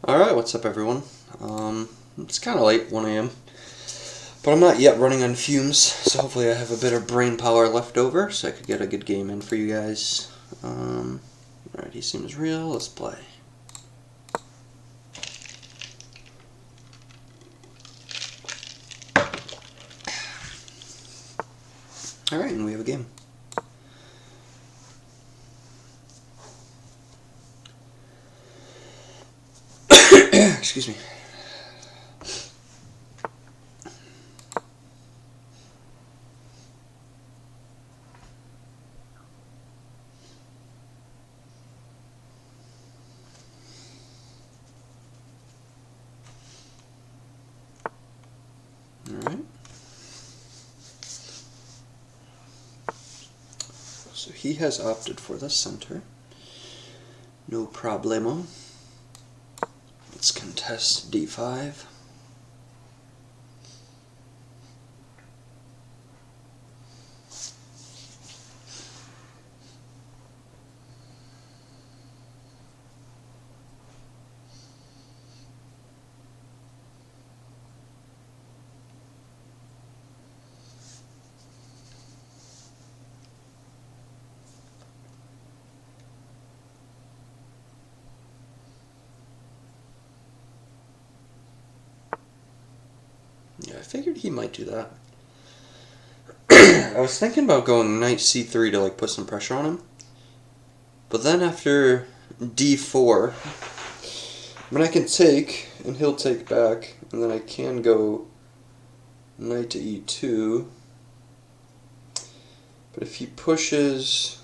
Alright, what's up everyone? It's kind of late, 1 a.m. But I'm not yet running on fumes, so hopefully I have a bit of brain power left over so I could get a good game in for you guys. Alright, he seems real, let's play. Alright, and we have a game. Excuse me. Alright. So he has opted for the center. No problemo. Let's contest d5. Yeah, I figured he might do that. I was thinking about going knight c3 to like put some pressure on him. But then after d4, I mean I can take, and he'll take back, and then I can go knight to e2. But if he pushes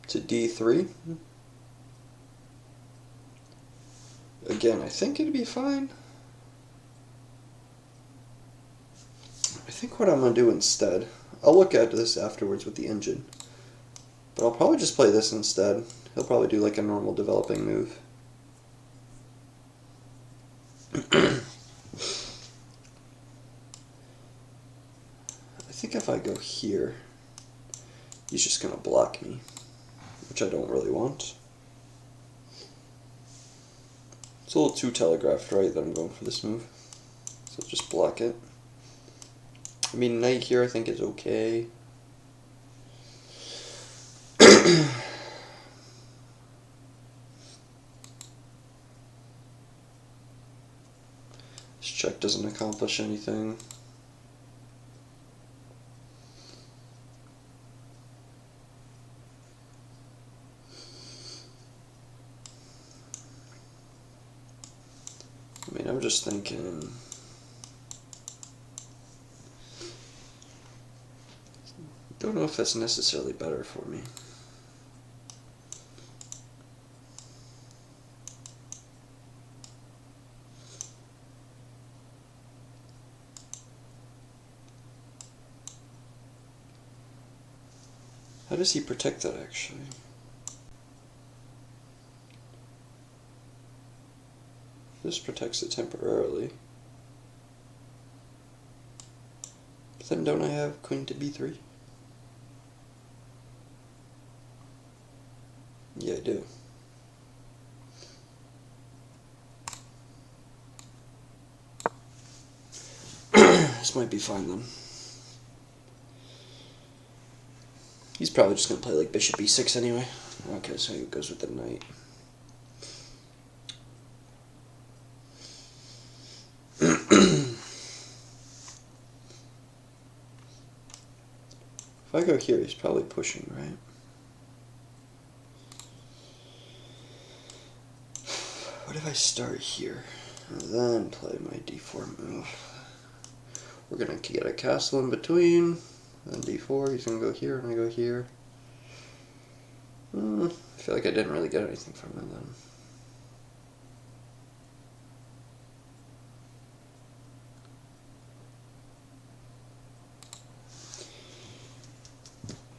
to d3, again, I think it'd be fine. I think what I'm going to do instead, I'll look at this afterwards with the engine, but I'll probably just play this instead. He'll probably do like a normal developing move. I think if I go here, he's just going to block me, which I don't really want. It's a little too telegraphed, right, that I'm going for this move. So just block it. I mean, knight here I think is okay. This check doesn't accomplish anything. I mean, I'm just thinking... Don't know if that's necessarily better for me. How does he protect that, actually? This protects it temporarily. But then don't I have queen to b3? Yeah, I do. This might be fine then. He's probably just going to play like bishop e6 anyway. Okay, so he goes with the knight. If I go here, he's probably pushing, right? What if I start here, and then play my d4 move? We're going to get a castle in between, then d4, he's going to go here, and I go here. I feel like I didn't really get anything from him then.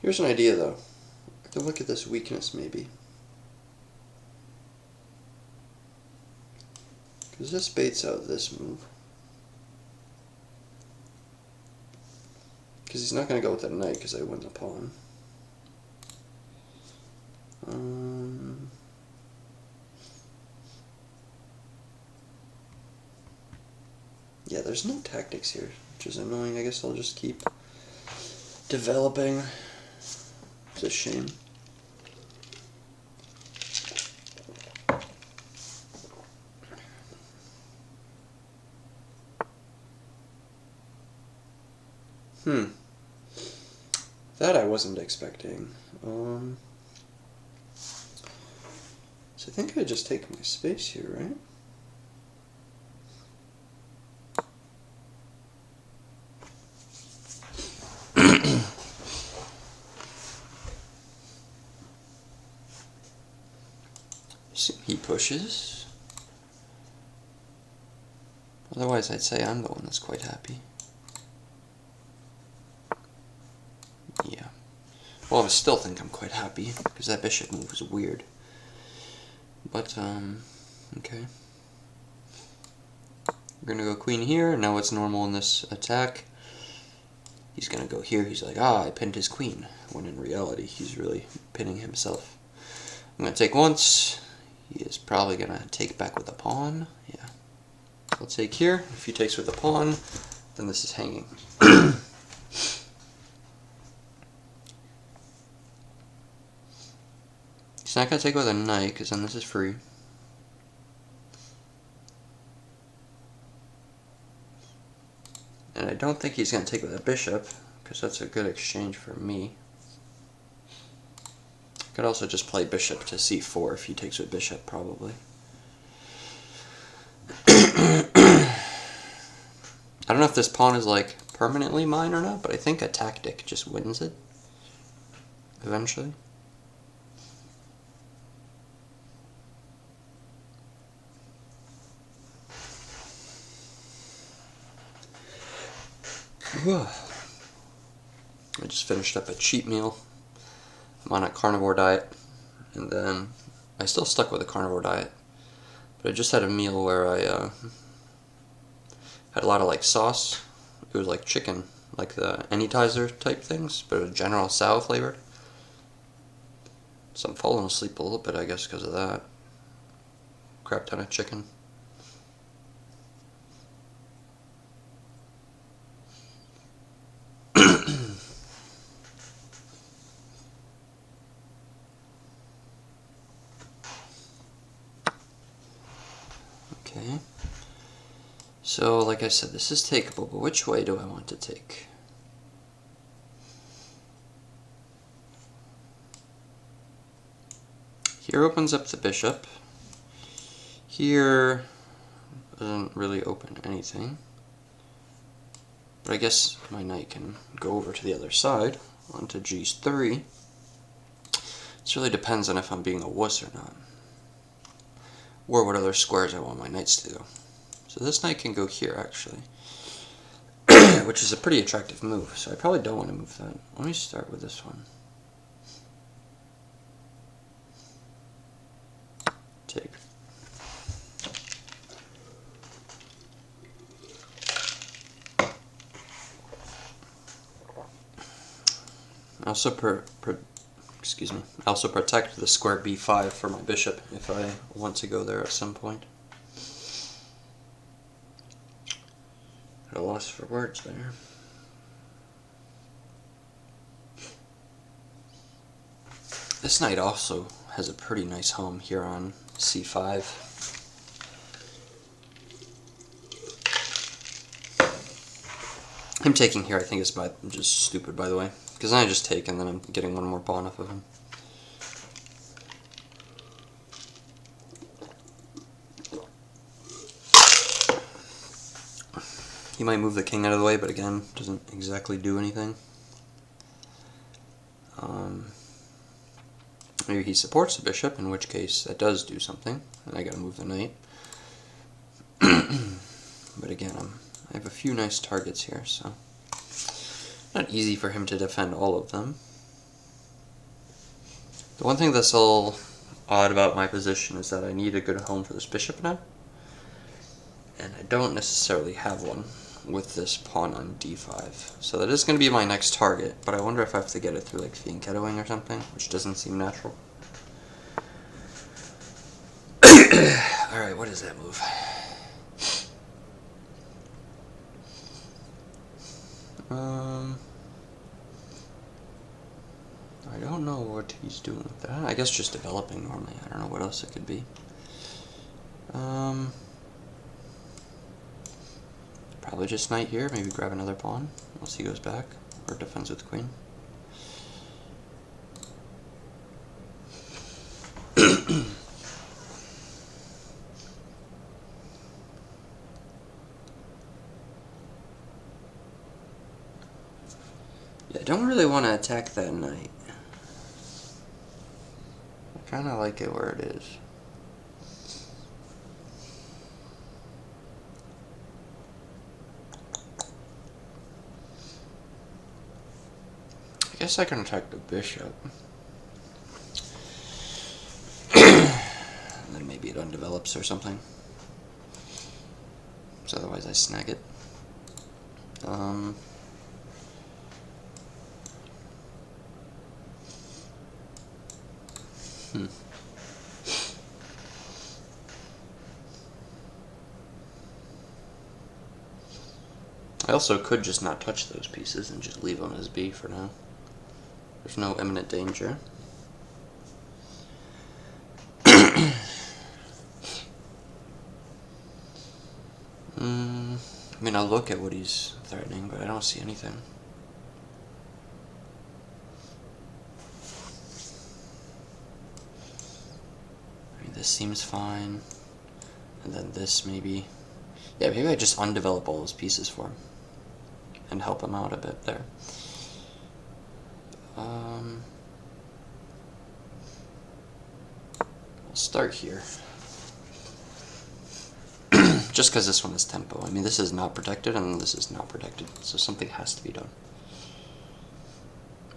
Here's an idea though. I could look at this weakness maybe. Because this baits out this move. Because he's not going to go with that knight because I win the pawn. Yeah, there's no tactics here, which is annoying. I guess I'll just keep developing. It's a shame. That I wasn't expecting. So I think I just take my space here, right? So he pushes. Otherwise, I'd say I'm the one that's quite happy. Yeah. Well, I still think I'm quite happy, because that bishop move was weird. But, okay. We're gonna go queen here, now it's normal in this attack. He's gonna go here, he's like, ah, I pinned his queen. When in reality, he's really pinning himself. I'm gonna take once. He is probably gonna take back with a pawn. Yeah. I'll take here. If he takes with a pawn, then this is hanging. He's not going to take with a knight, because then this is free. And I don't think he's going to take with a bishop, because that's a good exchange for me. I could also just play bishop to c4 if he takes with bishop, probably. I don't know if this pawn is, like, permanently mine or not, but I think a tactic just wins it. Eventually. I just finished up a cheat meal. I'm on a carnivore diet, and then I still stuck with a carnivore diet, but I just had a meal where I had a lot of like sauce. It was like chicken, like the Anytizer type things, but it was General Tso flavored. So I'm falling asleep a little bit, I guess, because of that. Crap ton of chicken. Okay. So, like I said, this is takeable, but which way do I want to take? Here opens up the bishop. Here doesn't really open anything. But I guess my knight can go over to the other side, onto g3. This really depends on if I'm being a wuss or not. Or what other squares I want my knights to go. So this knight can go here, actually. Which is a pretty attractive move, so I probably don't want to move that. Let me start with this one. Take. Also also protect the square b5 for my bishop if I want to go there at some point. At a loss for words there. This knight also has a pretty nice home here on c5. Him taking here I think is just stupid, by the way. Because then I just take and then I'm getting one more pawn off of him. He might move the king out of the way, but again, doesn't exactly do anything. Maybe he supports the bishop, in which case that does do something, and I gotta move the knight. But again, I have a few nice targets here, so not easy for him to defend all of them. The one thing that's a little odd about my position is that I need a good home for this bishop now, and I don't necessarily have one with this pawn on d5. So that is going to be my next target, but I wonder if I have to get it through like fianchettoing or something, which doesn't seem natural. Alright, what is that move? I don't know what he's doing with that. I guess just developing normally. I don't know what else it could be. Probably just knight here, maybe grab another pawn, unless he goes back, or defends with queen. Yeah, I don't really want to attack that knight. I kind of like it where it is. I guess I can attack the bishop. And then maybe it undevelops or something. So otherwise I snag it. I also could just not touch those pieces and just leave them as B for now. There's no imminent danger. I mean, I'll look at what he's threatening, but I don't see anything. I mean, this seems fine. And then this maybe... Yeah, maybe I just undevelop all those pieces for him. And help him out a bit there. We'll start here. Just because this one is tempo. I mean, this is not protected and this is not protected, so something has to be done.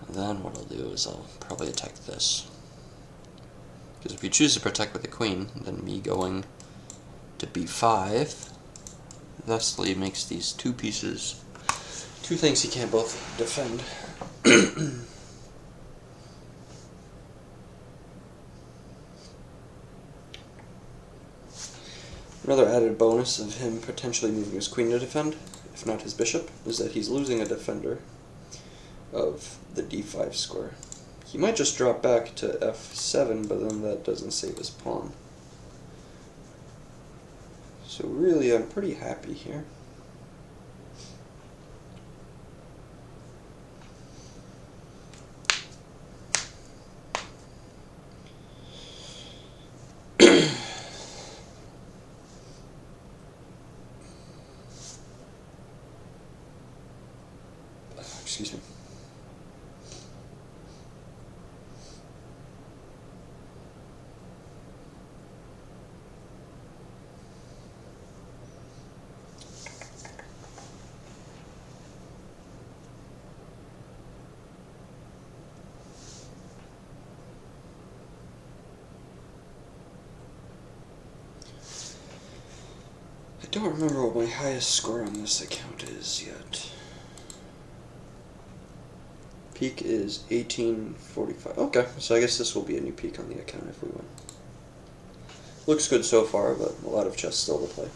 And then what I'll do is I'll probably attack this. Because if you choose to protect with the queen, then me going to b5 thusly makes these two pieces, two things he can't both defend. Another added bonus of him potentially moving his queen to defend, if not his bishop, is that he's losing a defender of the d5 square. He might just drop back to f7, but then that doesn't save his pawn. So really, I'm pretty happy here. Excuse me. I don't remember what my highest score on this account is yet. Peak is 1845. Okay, so I guess this will be a new peak on the account if we win. Looks good so far, but a lot of chess still to play.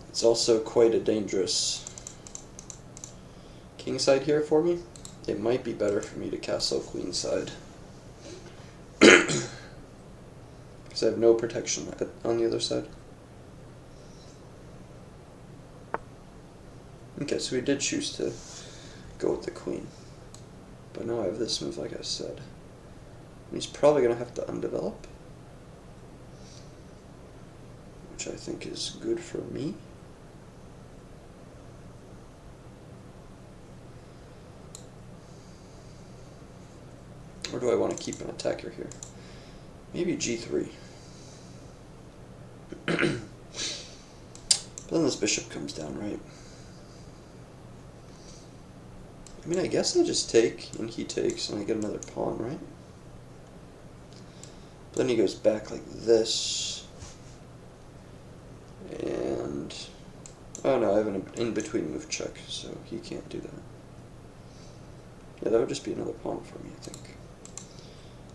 It's also quite a dangerous kingside here for me. It might be better for me to castle queenside. Because I have no protection on the other side. Okay, so we did choose to go with the queen. But now I have this move, like I said. And he's probably going to have to undevelop, which I think is good for me. Or do I want to keep an attacker here? Maybe g3. But then this bishop comes down, right? I mean, I guess I just take, and he takes, and I get another pawn, right? But then he goes back like this. And... oh no, I have an in-between move check, so he can't do that. Yeah, that would just be another pawn for me, I think.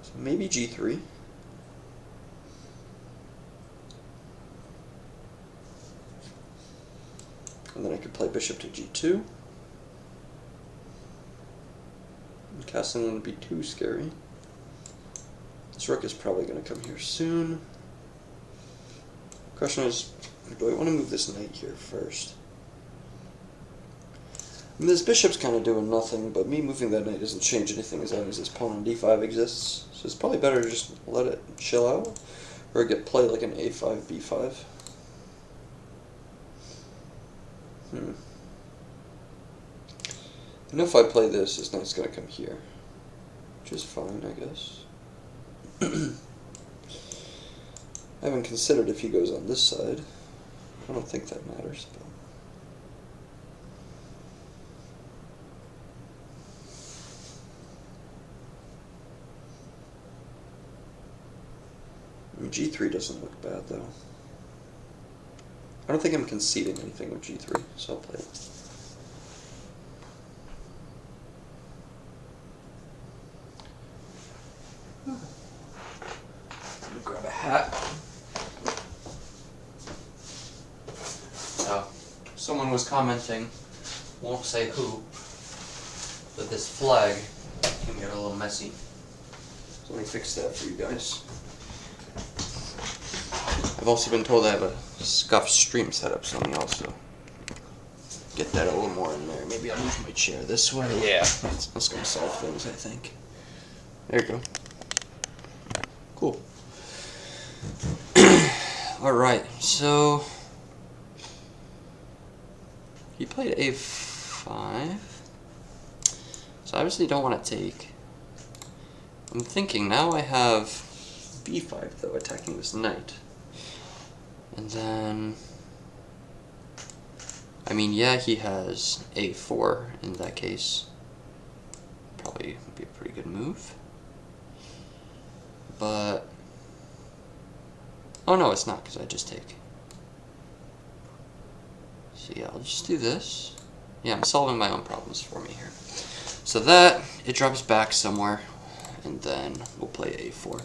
So maybe g3. And then I could play bishop to g2. And castling wouldn't be too scary. This rook is probably going to come here soon. Question is, do I want to move this knight here first? I mean, this bishop's kind of doing nothing, but me moving that knight doesn't change anything as long as this pawn on d5 exists. So it's probably better to just let it chill out, or get played like an a5, b5. And if I play this knight's going to come here, which is fine, I guess. I haven't considered if he goes on this side. I don't think that matters, but... g3 doesn't look bad, though. I don't think I'm conceding anything with g3, so I'll play it. Let me grab a hat. So, someone was commenting, won't say who, that this flag can get a little messy. So let me fix that for you guys. I've also been told I have a scuffed stream setup, so let me also get that a little more in there. Maybe I'll move my chair this way. Yeah, that's going to solve things, I think. There you go. Cool. Alright, so he played a5. So I obviously don't want to take. I'm thinking now I have b5, though, attacking this knight. And then, I mean, yeah, he has a4 in that case. Probably would be a pretty good move. But, oh no, it's not, because I just take. So yeah, I'll just do this. Yeah, I'm solving my own problems for me here. So that, it drops back somewhere, and then we'll play a4. And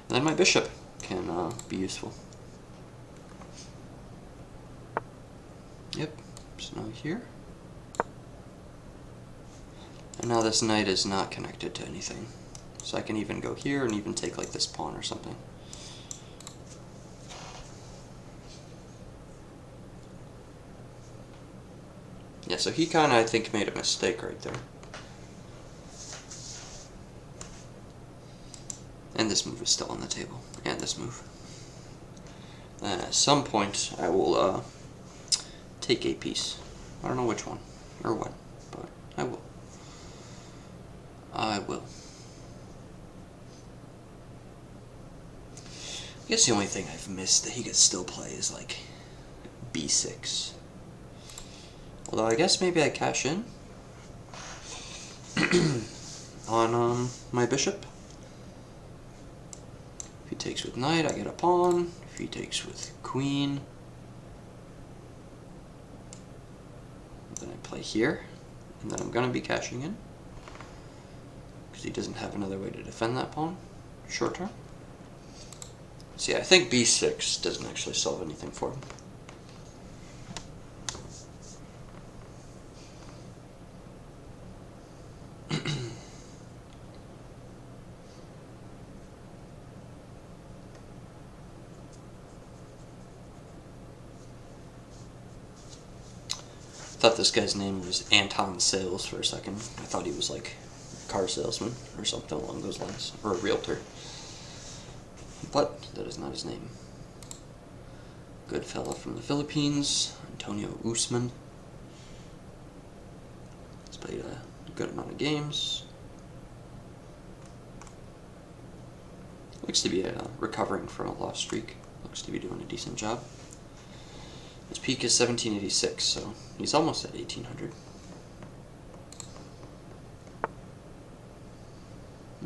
then my bishop can be useful. Yep, so now here. And now this knight is not connected to anything. So I can even go here and even take like this pawn or something. Yeah, so he kind of, I think, made a mistake right there. And this move is still on the table. And this move. And at some point, I will take a piece. I don't know which one or when, but I will. I will. I guess the only thing I've missed that he could still play is like b6. Although I guess maybe I cash in on my bishop. If he takes with knight, I get a pawn. If he takes with queen, then I play here, and then I'm going to be cashing in because he doesn't have another way to defend that pawn short term. So yeah, I think b6 doesn't actually solve anything for him. I thought this guy's name was Anton Sales for a second. I thought he was like a car salesman or something along those lines, or a realtor. But that is not his name. Good fella from the Philippines, Antonio Usman. He's played a good amount of games. Looks to be recovering from a lost streak. Looks to be doing a decent job. His peak is 1786, so he's almost at 1800.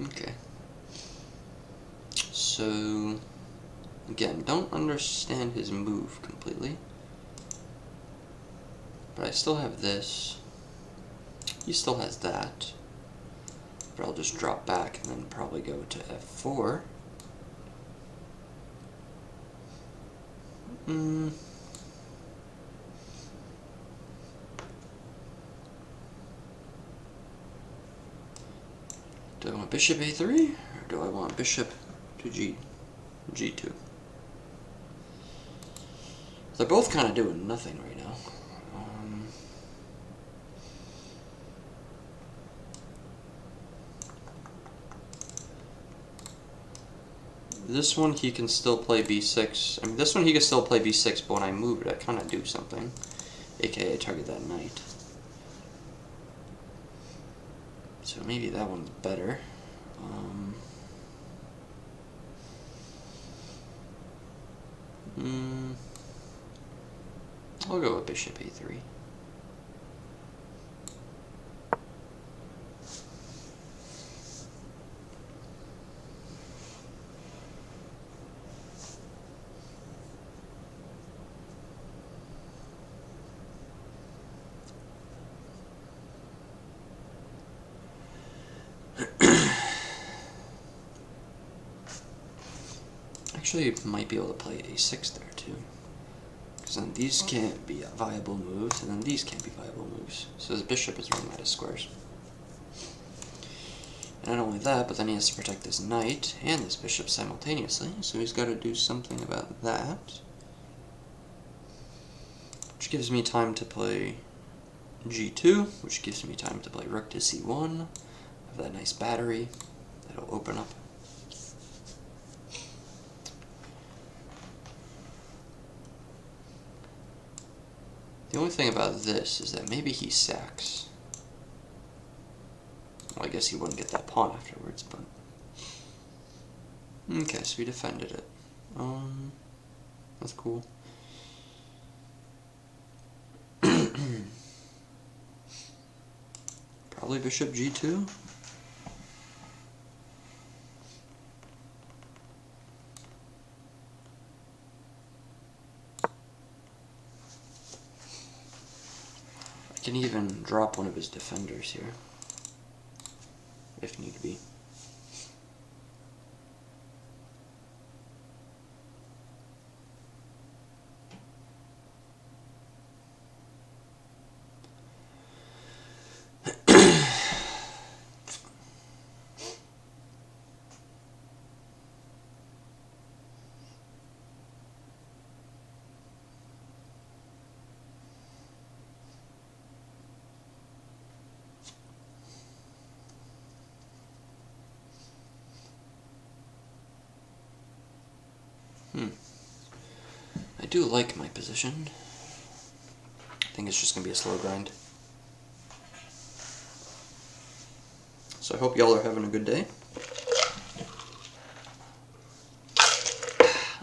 Okay. So, again, don't understand his move completely. But I still have this. He still has that. But I'll just drop back and then probably go to f4. Do I want bishop a3, or do I want bishop to g2? They're both kind of doing nothing right now. This one he can still play b6. I mean, this one he can still play b6, but when I move it, I kind of do something. AKA target that knight. So maybe that one's better. I'll go with bishop a3. Actually, might be able to play a6 there too. Because then these can't be viable moves, and then these can't be viable moves. So his bishop is running out of squares. And not only that, but then he has to protect this knight and this bishop simultaneously, so he's got to do something about that. Which gives me time to play g2, which gives me time to play rook to c1. Have that nice battery that'll open up. The only thing about this is that maybe he sacks. Well, I guess he wouldn't get that pawn afterwards, but... Okay, so he defended it. That's cool. Probably bishop g2. I can even drop one of his defenders here, if need be. I do like my position. I think it's just going to be a slow grind. So I hope y'all are having a good day.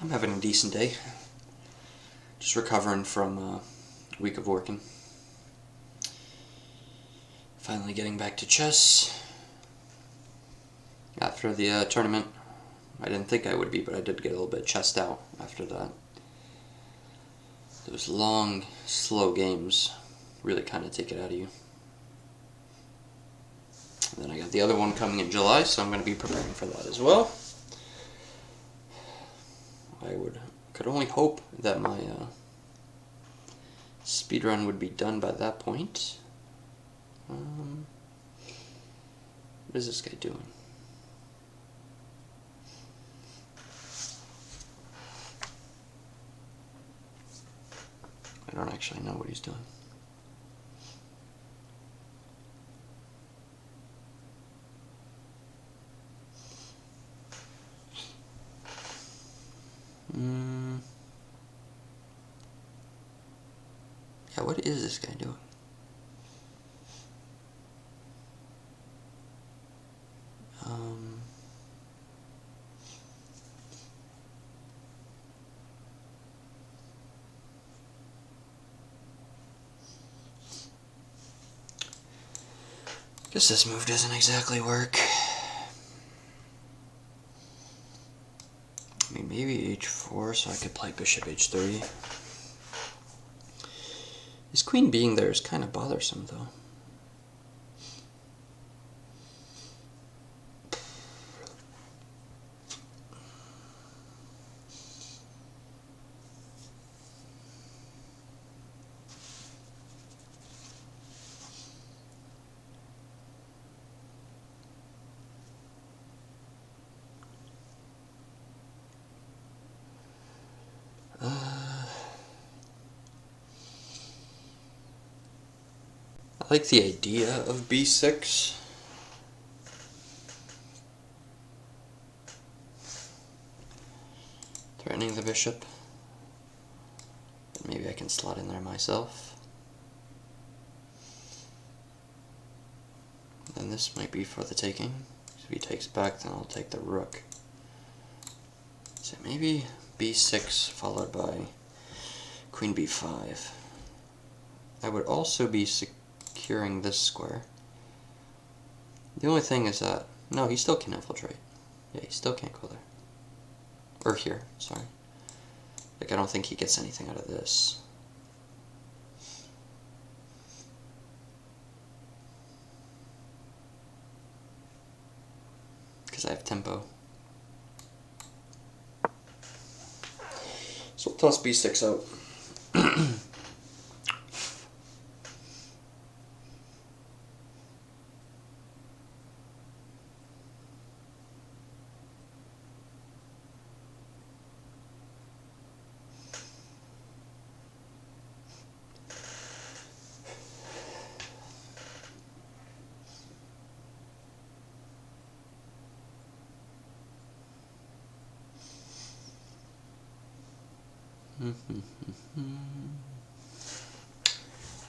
I'm having a decent day. Just recovering from a week of working. Finally getting back to chess. After the tournament. I didn't think I would be, but I did get a little bit chessed out after that. Those long, slow games really kind of take it out of you. And then I got the other one coming in July, so I'm going to be preparing for that as well. I could only hope that my speedrun would be done by that point. What is this guy doing? I don't actually know what he's doing. Yeah, what is this guy doing? Guess this move doesn't exactly work. I mean, maybe h4, so I could play bishop h3. His queen being there is kind of bothersome, though. I like the idea of b6. Threatening the bishop. Maybe I can slot in there myself. Then this might be for the taking. If he takes back, then I'll take the rook. So maybe b6 followed by queen b5. I would also be securing this square. The only thing is that, no, he still can infiltrate. Yeah, he still can't go there. Or here, sorry. Like, I don't think he gets anything out of this. Because I have tempo. So we'll toss b6 out.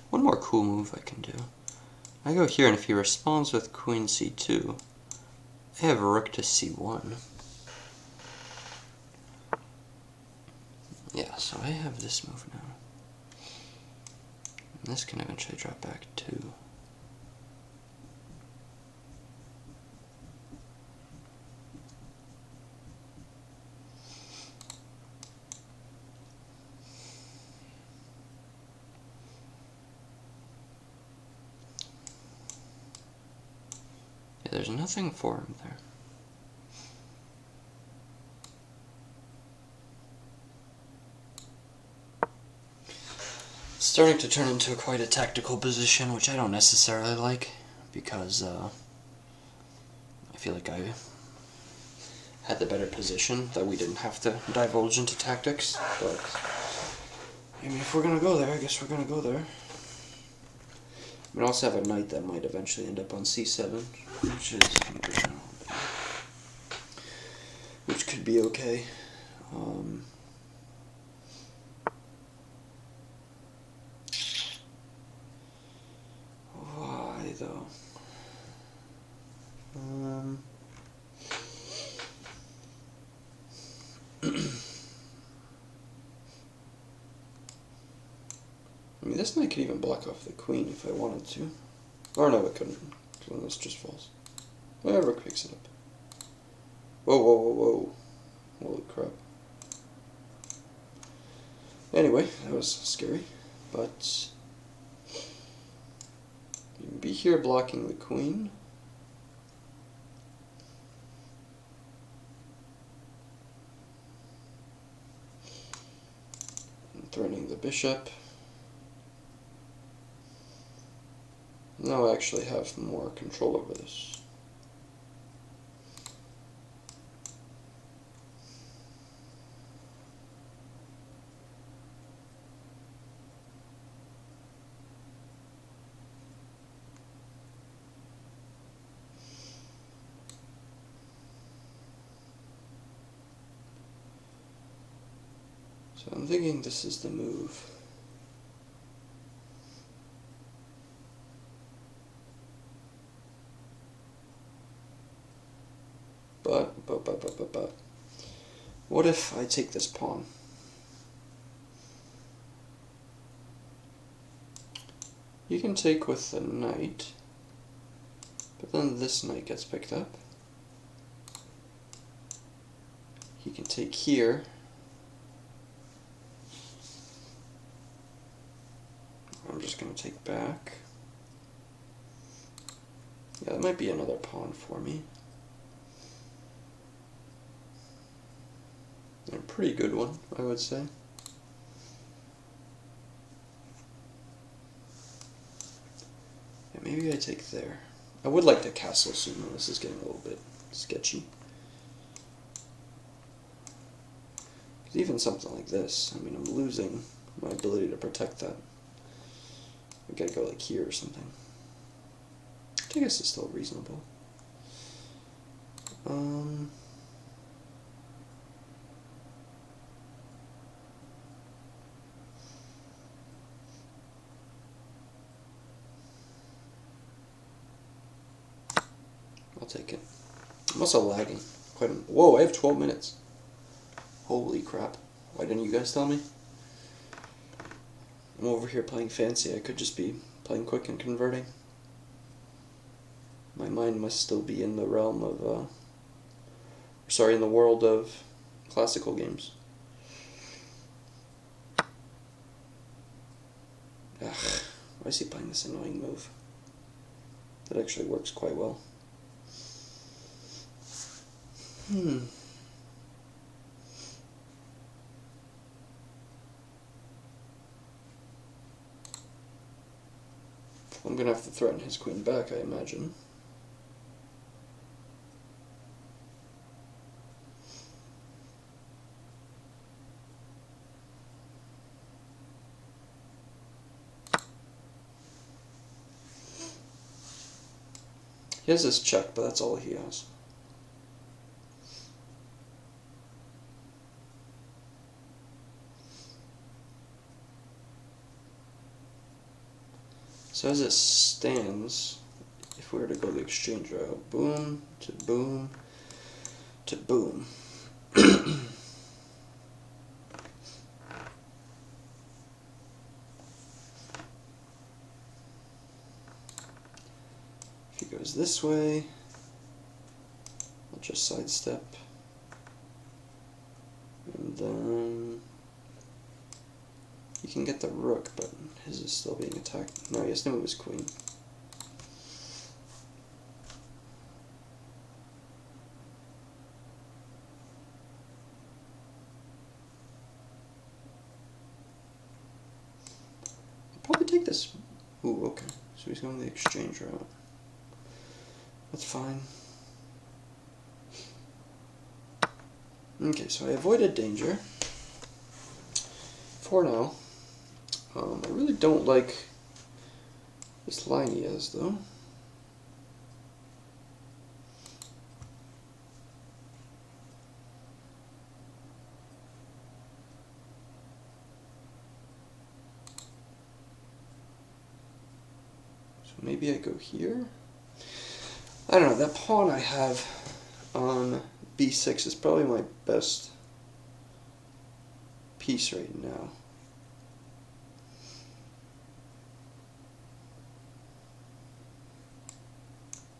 One more cool move I can do. I go here, and if he responds with queen c2, I have rook to c1. Yeah, so I have this move now. And this can eventually drop back too. Yeah, there's nothing for him there. It's starting to turn into quite a tactical position, which I don't necessarily like, because I feel like I had the better position, that we didn't have to divulge into tactics, but I mean, if we're gonna go there, I guess we're gonna go there. We also have a knight that might eventually end up on c7, which could be okay. Why though? I mean, this knight could even block off the queen if I wanted to. Or no, it couldn't, because this just falls. Yeah, rook picks it up. Whoa, whoa, whoa, whoa. Holy crap. Anyway, that was scary, but you can be here blocking the queen. And threatening the bishop. Now I actually have more control over this. So I'm thinking this is the move. But, what if I take this pawn? You can take with the knight, but then this knight gets picked up. He can take here. I'm just going to take back. Yeah, that might be another pawn for me. A pretty good one, I would say. Yeah, maybe I take there. I would like to castle soon, though. This is getting a little bit sketchy. Because even something like this, I mean, I'm losing my ability to protect that. I gotta go like here or something. I guess it's still reasonable. I'll take it. I'm also lagging. Whoa, I have 12 minutes. Holy crap. Why didn't you guys tell me? I'm over here playing fancy. I could just be playing quick and converting. My mind must still be in the realm of, in the world of classical games. Ugh, why is he playing this annoying move? That actually works quite well. I'm gonna have to threaten his queen back, I imagine. He has this check, but that's all he has. So as it stands, if we were to go the exchange route, boom to boom to boom. If he goes this way, I'll just sidestep. And then he can get the rook, but his is still being attacked. No, he has to move his queen. I'll probably take this. Ooh, okay. So he's going the exchange route. That's fine. Okay, so I avoided danger. For now. I really don't like this line he has, though. So maybe I go here. I don't know, that pawn I have on b6 is probably my best piece right now.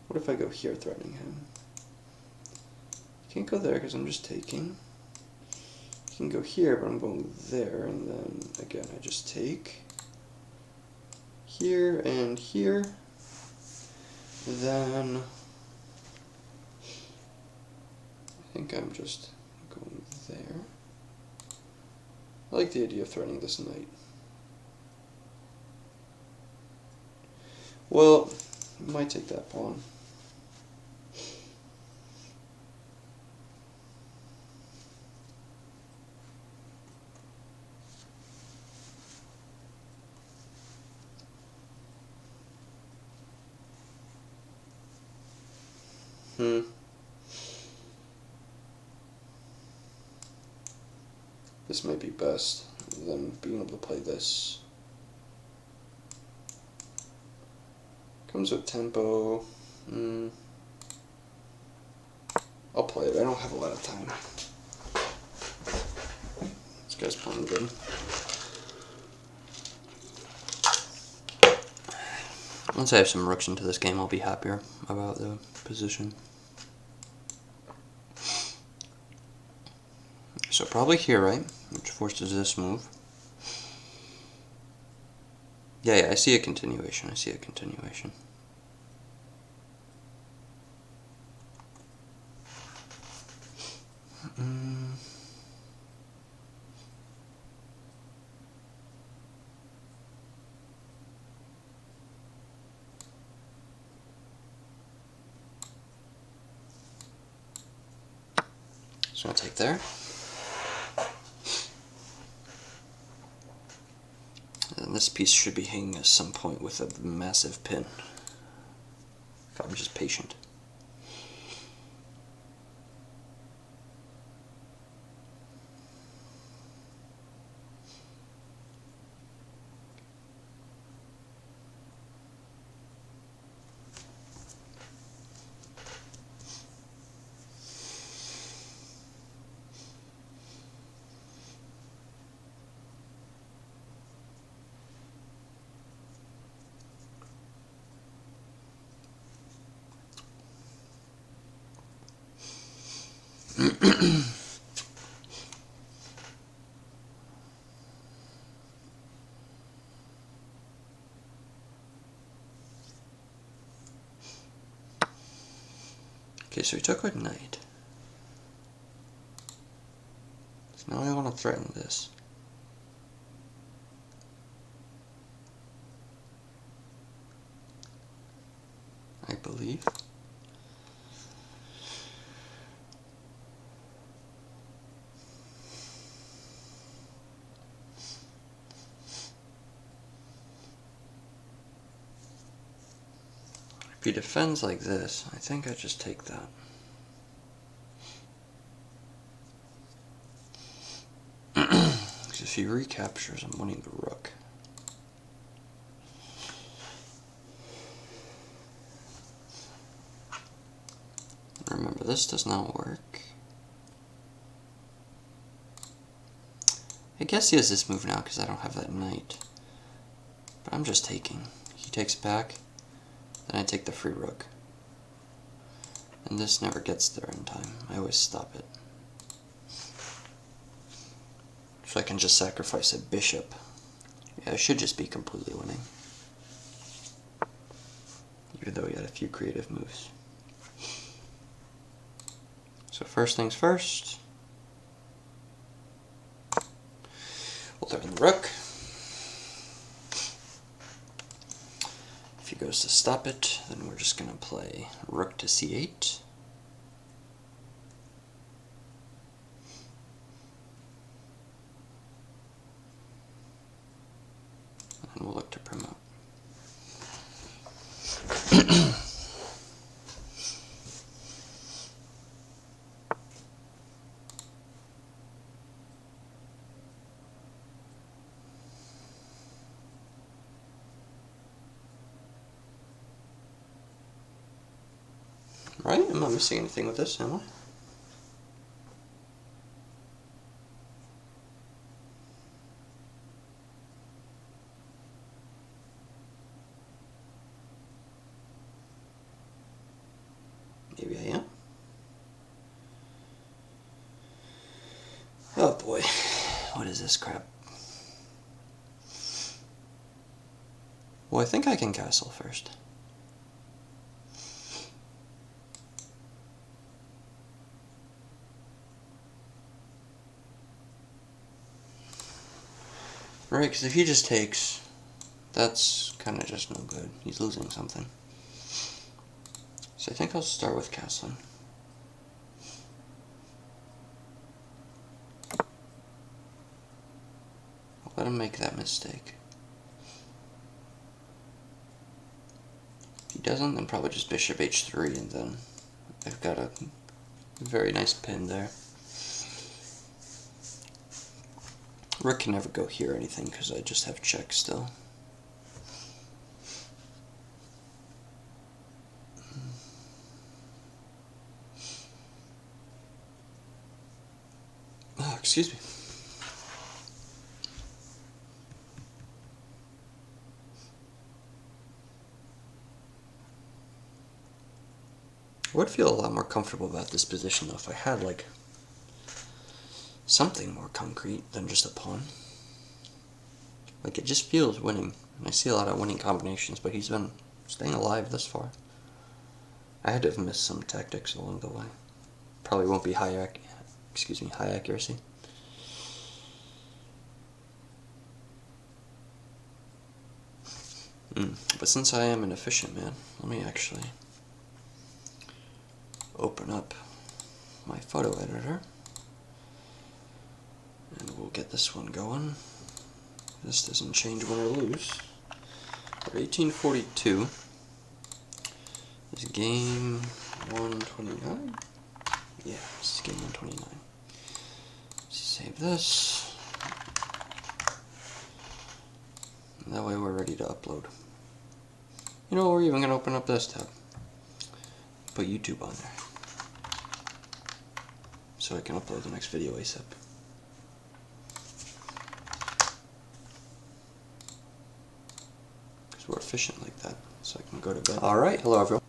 What if I go here threatening him? Can't go there because I'm just taking. You can go here, but I'm going there, and then again I just take. Here and here. Then I think I'm just going there. I like the idea of threatening this knight. Well, I might take that pawn. This might be best than being able to play this. Comes with tempo. I'll play it. I don't have a lot of time. This guy's playing good. Once I have some rooks into this game, I'll be happier about the position. So probably here, right? Which forces this move. Yeah, I see a continuation. I see a continuation. So I'll take there. And this piece should be hanging at some point with a massive pin. I'm just patient. Okay, so he took with knight. So now I want to threaten this. I believe. If he defends like this, I think I just take that. Because if he recaptures, I'm winning the rook. Remember, this does not work. I guess he has this move now because I don't have that knight. But I'm just taking. He takes back, then I take the free rook. And this never gets there in time. I always stop it. So I can just sacrifice a bishop. Yeah, I should just be completely winning. Even though he had a few creative moves. So first things first. We'll throw in the rook. If he goes to stop it, then we're just going to play rook to c8. And we'll look to promote. Right? I'm not missing anything with this, am I? Maybe I am. Oh boy, what is this crap? Well, I think I can castle first. Right, because if he just takes, that's kind of just no good. He's losing something. So I think I'll start with castling. I'll let him make that mistake. If he doesn't, then probably just bishop h3, and then I've got a very nice pin there. Rook can never go here or anything because I just have check still. Oh, excuse me. I would feel a lot more comfortable about this position though if I had like something more concrete than just a pawn. Like, it just feels winning. And I see a lot of winning combinations, but he's been staying alive this far. I had to have missed some tactics along the way. Probably won't be high accuracy. But since I am an efficient man, let me actually open up my photo editor. And we'll get this one going. This doesn't change win or lose. 1842 Is game 129? Yeah, this is game 129. Let's save this. And that way we're ready to upload. You know, we're even going to open up this tab. Put YouTube on there. So I can upload the next video ASAP. Because we're efficient like that. So I can go to bed. Alright, hello everyone.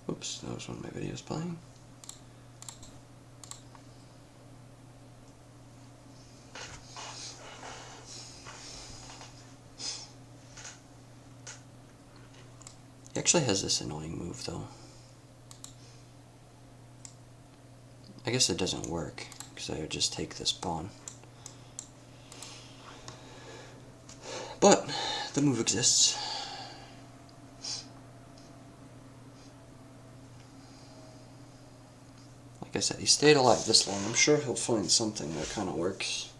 Oops, that was one of my videos playing. He actually has this annoying move though. I guess it doesn't work, because I would just take this pawn. But the move exists. Like I said, he stayed alive this long. I'm sure he'll find something that kind of works.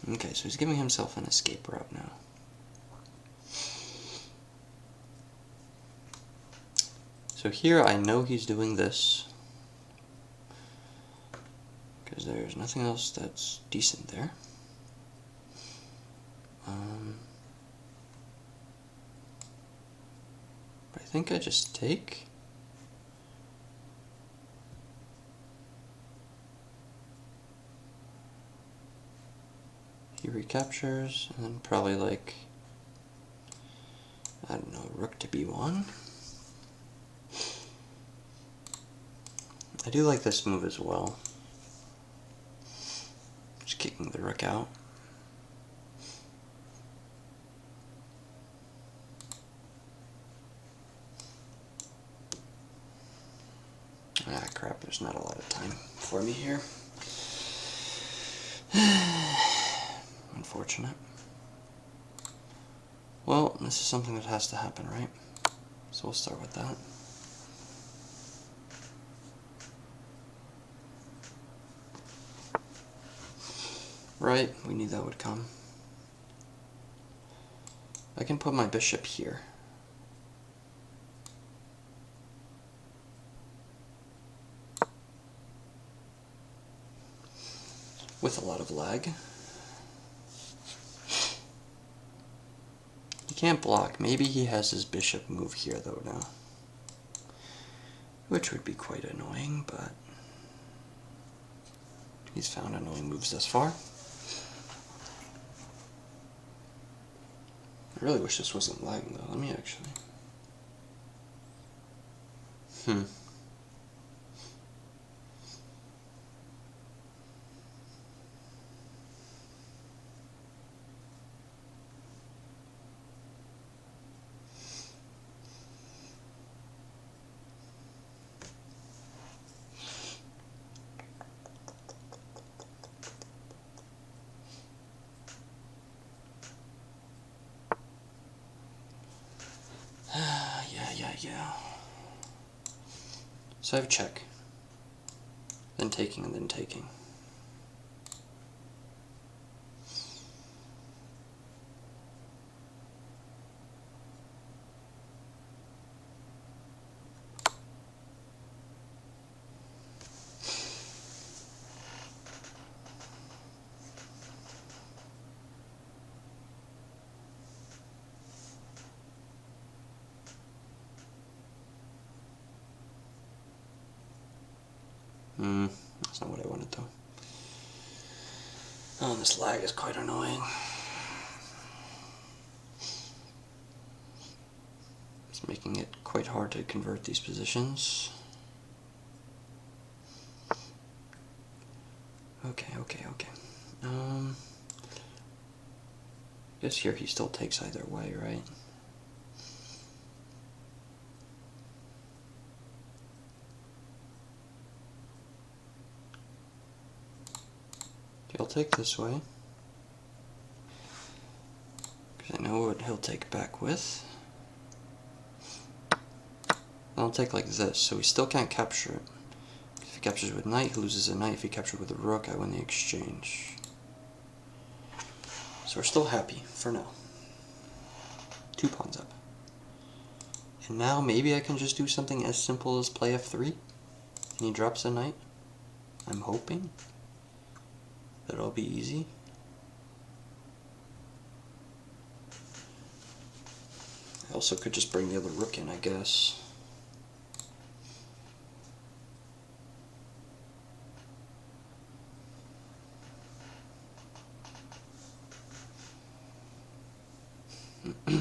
Okay, so he's giving himself an escape route now. So here I know he's doing this, because there's nothing else that's decent there. But I think I just take. He recaptures, and then probably like, I don't know, rook to b1. I do like this move as well. Just kicking the rook out. Ah crap, there's not a lot of time for me here. Unfortunate. Well, this is something that has to happen, right? So we'll start with that. Right, we knew that would come. I can put my bishop here. With a lot of lag. He can't block. Maybe he has his bishop move here though now. Which would be quite annoying, but he's found annoying moves thus far. I really wish this wasn't lagging though. Let me actually. Yeah. So I have check, then taking, and then taking. That's not what I wanted though. Oh, this lag is quite annoying. It's making it quite hard to convert these positions. Okay. Guess here he still takes either way, right? He'll take this way, because I know what he'll take back with. I'll take like this, so he still can't capture it. If he captures with knight, he loses a knight. If he captures with a rook, I win the exchange. So we're still happy, for now. 2 pawns up. And now maybe I can just do something as simple as play f3, and he drops a knight. I'm hoping that it'll be easy. I also could just bring the other rook in, I guess. Yeah,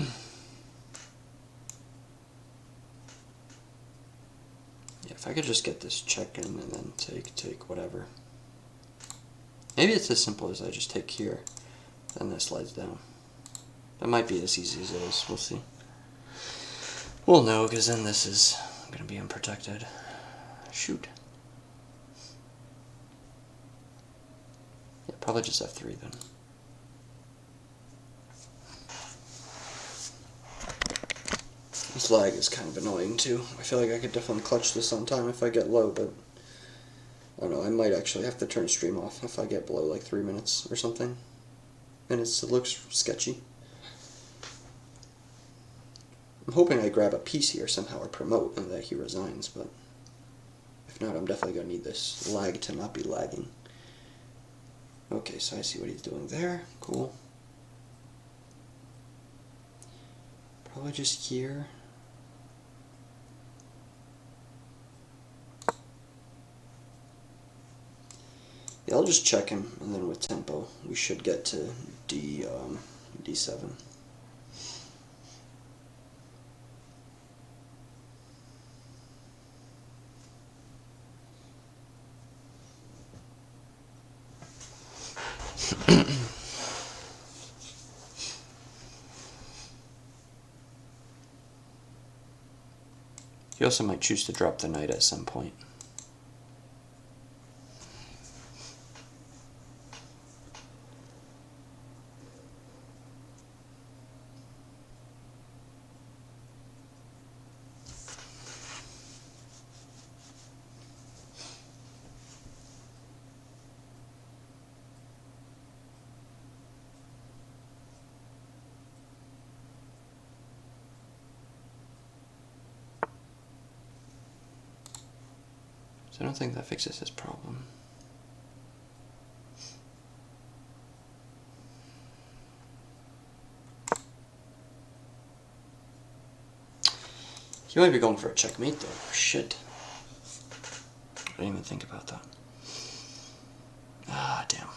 if I could just get this check in and then take, whatever. Maybe it's as simple as I just take here, then this slides down. That might be as easy as it is, we'll see. Well, no, because then this is going to be unprotected. Shoot. Yeah, probably just f3 then. This lag is kind of annoying too. I feel like I could definitely clutch this on time if I get low, but I don't know, I might actually have to turn stream off if I get below like 3 minutes or something. And it looks sketchy. I'm hoping I grab a piece here somehow or promote and that he resigns, but if not, I'm definitely going to need this lag to not be lagging. Okay, so I see what he's doing there. Cool. Probably just here. Yeah, I'll just check him, and then with tempo, we should get to D7. He also might choose to drop the knight at some point. I don't think that fixes his problem. He might be going for a checkmate though. Shit. I didn't even think about that. Ah, damn.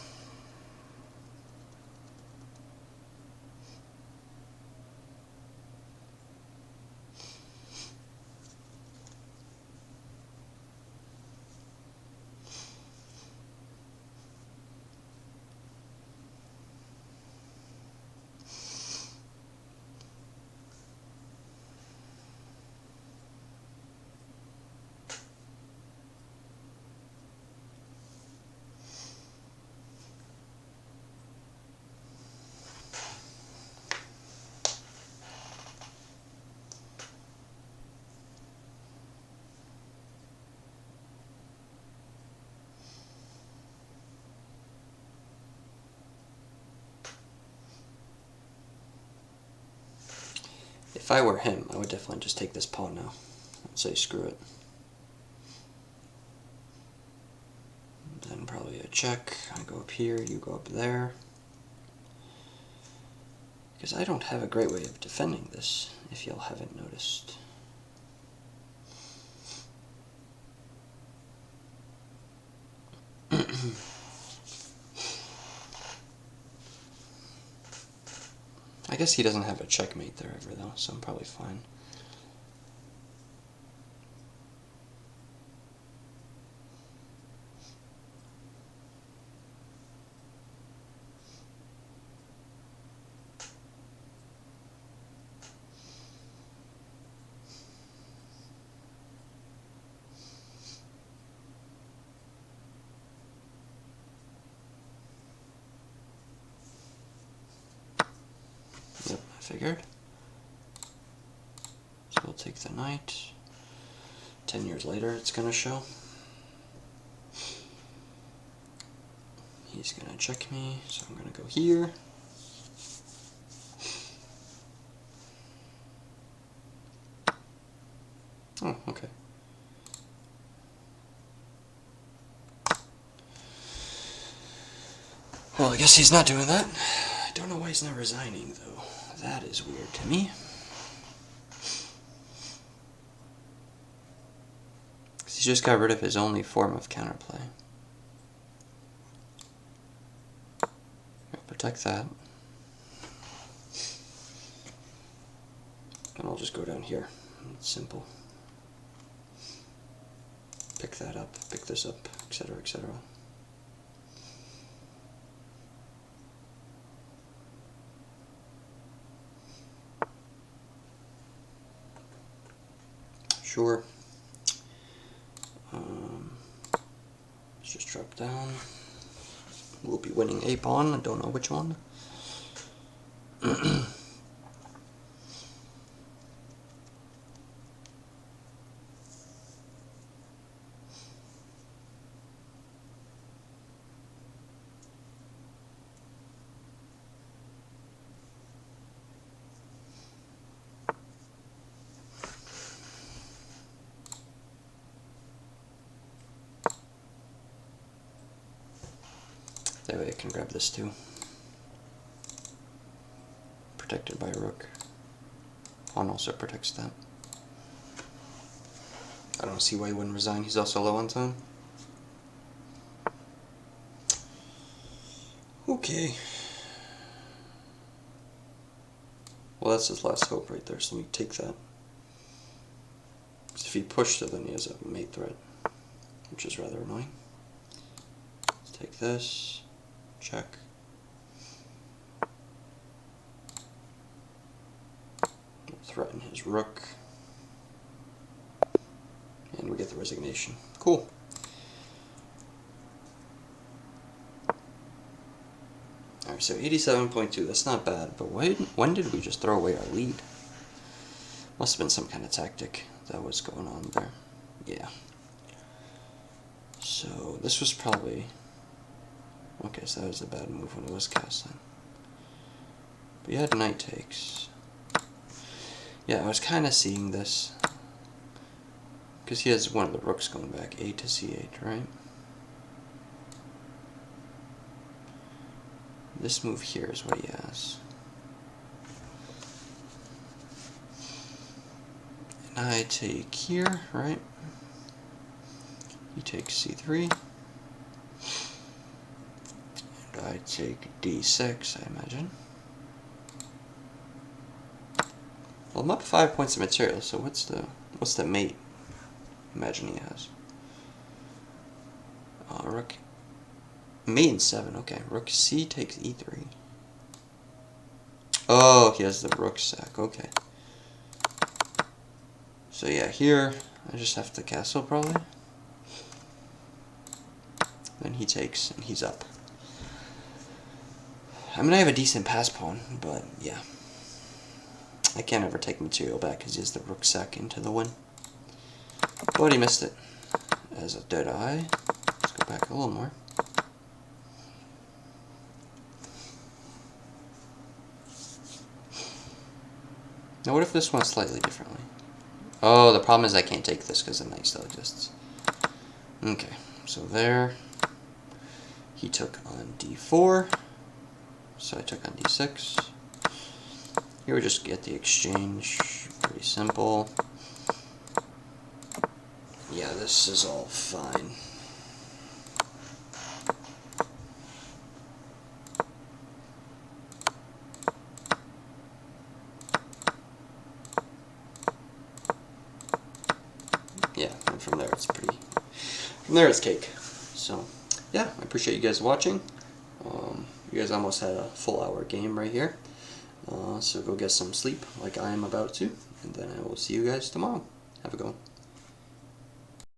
If I were him, I would definitely just take this pawn now. I'd say screw it. Then probably a check. I go up here, you go up there. Because I don't have a great way of defending this, if y'all haven't noticed. I guess he doesn't have a checkmate there ever though, so I'm probably fine. Yep, I figured. So we'll take the knight. 10 years later it's going to show. He's going to check me, so I'm going to go here. Oh, okay. Well, I guess he's not doing that. I don't know why he's not resigning, though. That is weird to me. He just got rid of his only form of counterplay. Protect that. And I'll just go down here. It's simple. Pick that up, pick this up, etc., etc. Sure. Let's just drop down. We'll be winning a pawn. I don't know which one. That way I can grab this too. Protected by a rook. Pawn also protects that. I don't see why he wouldn't resign. He's also low on time. Okay. Well, that's his last hope right there, so let me take that. Because if he pushed it, then he has a mate threat, which is rather annoying. Let's take this. Check. We'll threaten his rook. And we get the resignation. Cool. Alright, so 87.2, that's not bad, but when did we just throw away our lead? Must have been some kind of tactic that was going on there. Yeah. So this was probably... Okay, so that was a bad move when it was castling. But you had knight takes. Yeah, I was kind of seeing this. Because he has one of the rooks going back, a to c8, right? This move here is what he has. And I take here, right? He takes c3. And I take d6, I imagine. Well, I'm up 5 points of material, so what's the mate? Imagine he has. Rook. Mate in 7, okay. Rook c takes e3. Oh, he has the rook sack, okay. So yeah, here, I just have to castle probably. Then he takes, and he's up. I mean, I have a decent pass pawn, but yeah. I can't ever take material back because he has the rook sack into the win. But he missed it. As a dead eye. Let's go back a little more. Now what if this went slightly differently? Oh, the problem is I can't take this because the knight still exists. Okay, so there. He took on d4. So I took on d6. Here we just get the exchange. Pretty simple. Yeah, this is all fine. Yeah, and from there it's pretty... From there it's cake. So, yeah, I appreciate you guys watching. You guys almost had a full hour game right here. So go get some sleep like I am about to. And then I will see you guys tomorrow. Have a good one.